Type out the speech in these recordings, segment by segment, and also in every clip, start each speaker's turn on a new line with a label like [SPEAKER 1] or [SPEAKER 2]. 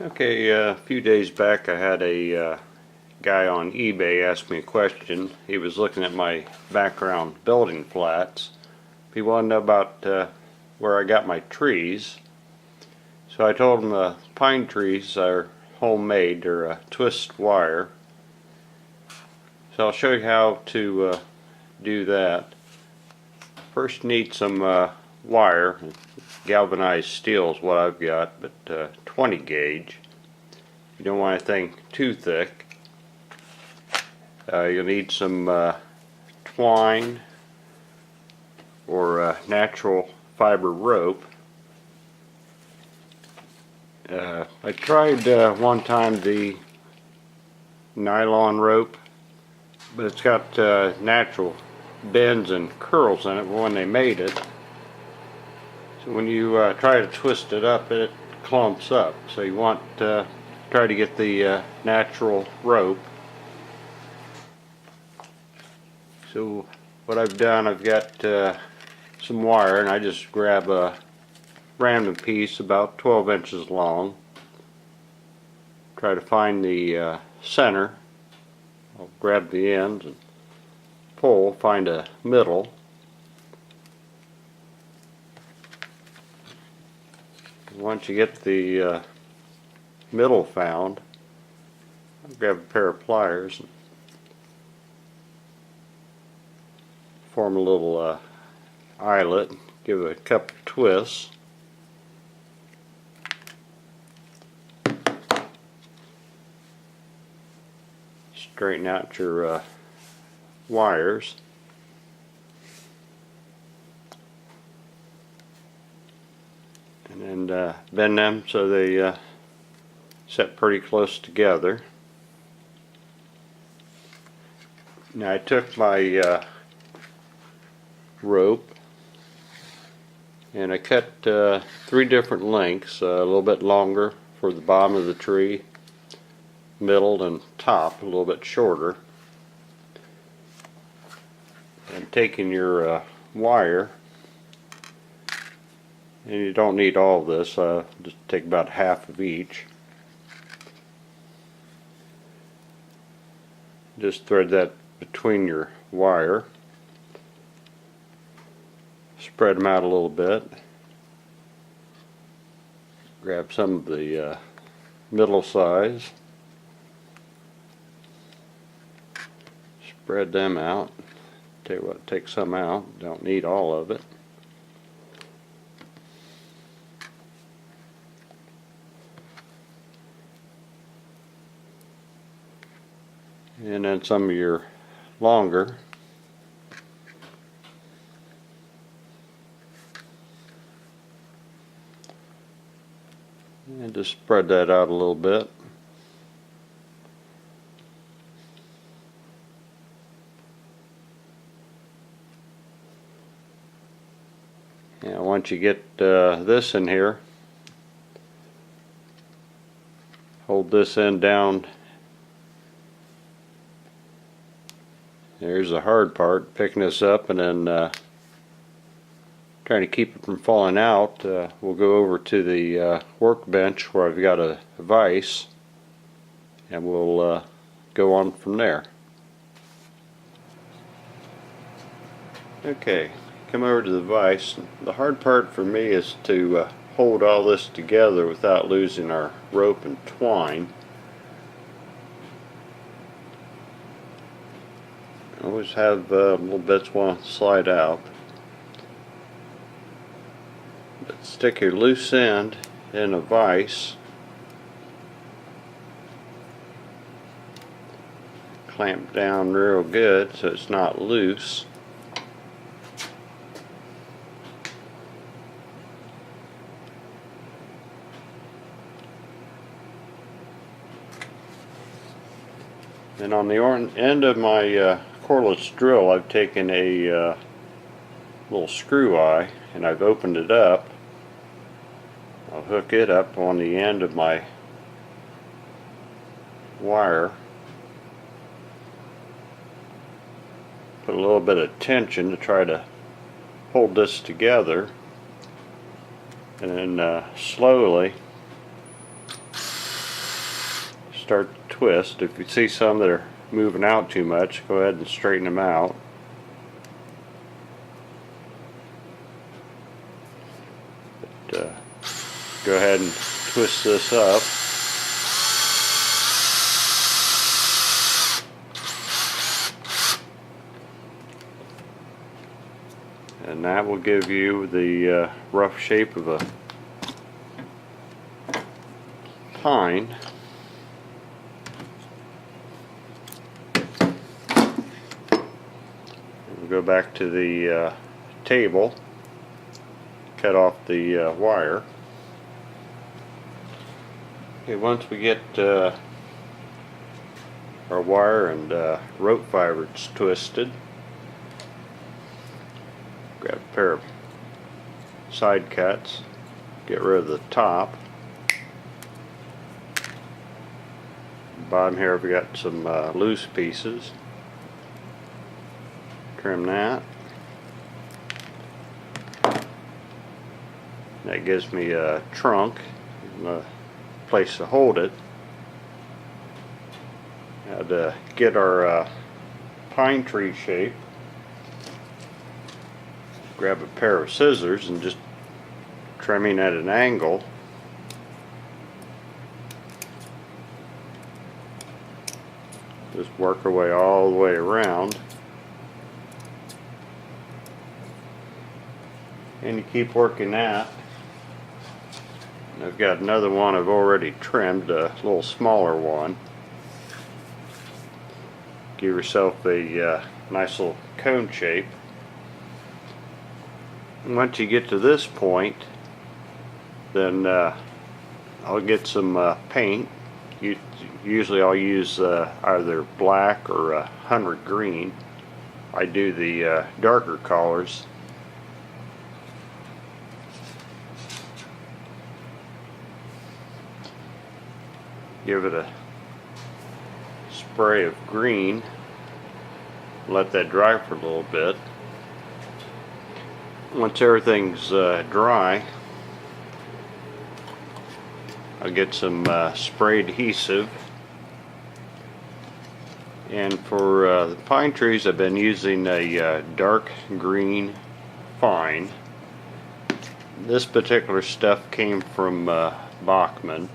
[SPEAKER 1] Okay, a few days back I had a guy on eBay ask me a question. He was looking at my background building flats. He wanted to know about where I got my trees. So I told him the pine trees are homemade. They're a twist wire. So I'll show you how to do that. First you need some wire. Galvanized steel is what I've got, but 20 gauge. You don't want anything too thick. You'll need some twine or natural fiber rope. I tried one time the nylon rope, but it's got natural bends and curls in it when they made it. So when you try to twist it up, it clumps up. So you want to try to get the natural rope. So what I've done, I've got some wire, and I just grab a random piece about 12 inches long. Try to find the center. I'll grab the ends and pull, find a middle. Once you get the middle found, I'll grab a pair of pliers and form a little eyelet, give it a couple twists. Straighten out your wires. And then bend them so they set pretty close together. Now I took my rope and I cut 3 different lengths, a little bit longer for the bottom of the tree, middle, and top, a little bit shorter. And taking your wire, and you don't need all of this, just take about half of each. Just thread that between your wire. Spread them out a little bit. Grab some of the middle size. Spread them out. Tell you what, take some out. Don't need all of it. And then some of your longer. And just spread that out a little bit. Now once you get this in here, hold this end down. There's the hard part, picking this up and then trying to keep it from falling out. We'll go over to the workbench where I've got a vise, and we'll go on from there. Okay, come over to the vise. The hard part for me is to hold all this together without losing our rope and twine. Always have little bits want to slide out. But stick your loose end in a vise. Clamp down real good so it's not loose. And on the end of my cordless drill, I've taken a little screw eye and I've opened it up. I'll hook it up on the end of my wire. Put a little bit of tension to try to hold this together, and then slowly start to twist. If you see some that are moving out too much, go ahead and straighten them out. But, go ahead and twist this up. And that will give you the rough shape of a pine. We'll go back to the table, cut off the wire. Okay, once we get our wire and rope fibers twisted, grab a pair of side cuts, get rid of the top. Bottom here we got some loose pieces. Trim that. That gives me a trunk and a place to hold it. Now to get our pine tree shape, grab a pair of scissors and just trimming at an angle. Just work our way all the way around. And you keep working that. And I've got another one I've already trimmed, a little smaller one. Give yourself a nice little cone shape. And once you get to this point, then I'll get some paint. Usually I'll use either black or 100 green. I do the darker colors. Give it a spray of green. Let that dry for a little bit. Once everything's dry, I'll get some spray adhesive. And for the pine trees, I've been using a dark green fine. This particular stuff came from Bachman.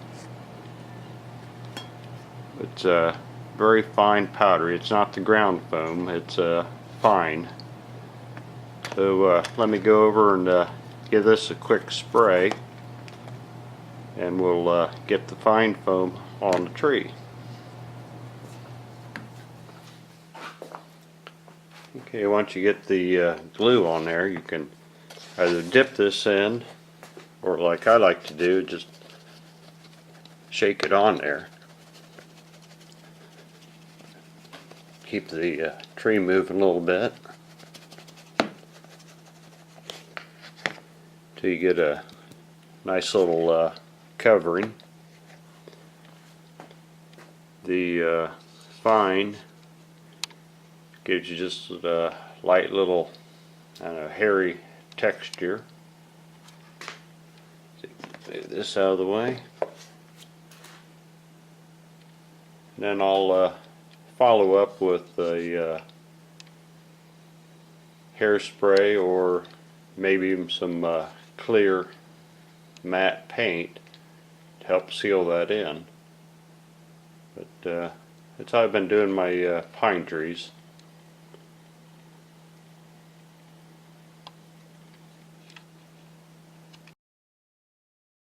[SPEAKER 1] It's a very fine powder. It's not the ground foam, it's fine. So let me go over and give this a quick spray, and we'll get the fine foam on the tree. Okay, once you get the glue on there, you can either dip this in, or like I like to do, just shake it on there. Keep the tree moving a little bit till you get a nice little covering. The fine gives you just a light little, I don't know, hairy texture. Move this out of the way. Then I'll follow up with a hairspray, or maybe even some clear matte paint to help seal that in. But that's how I've been doing my pine trees.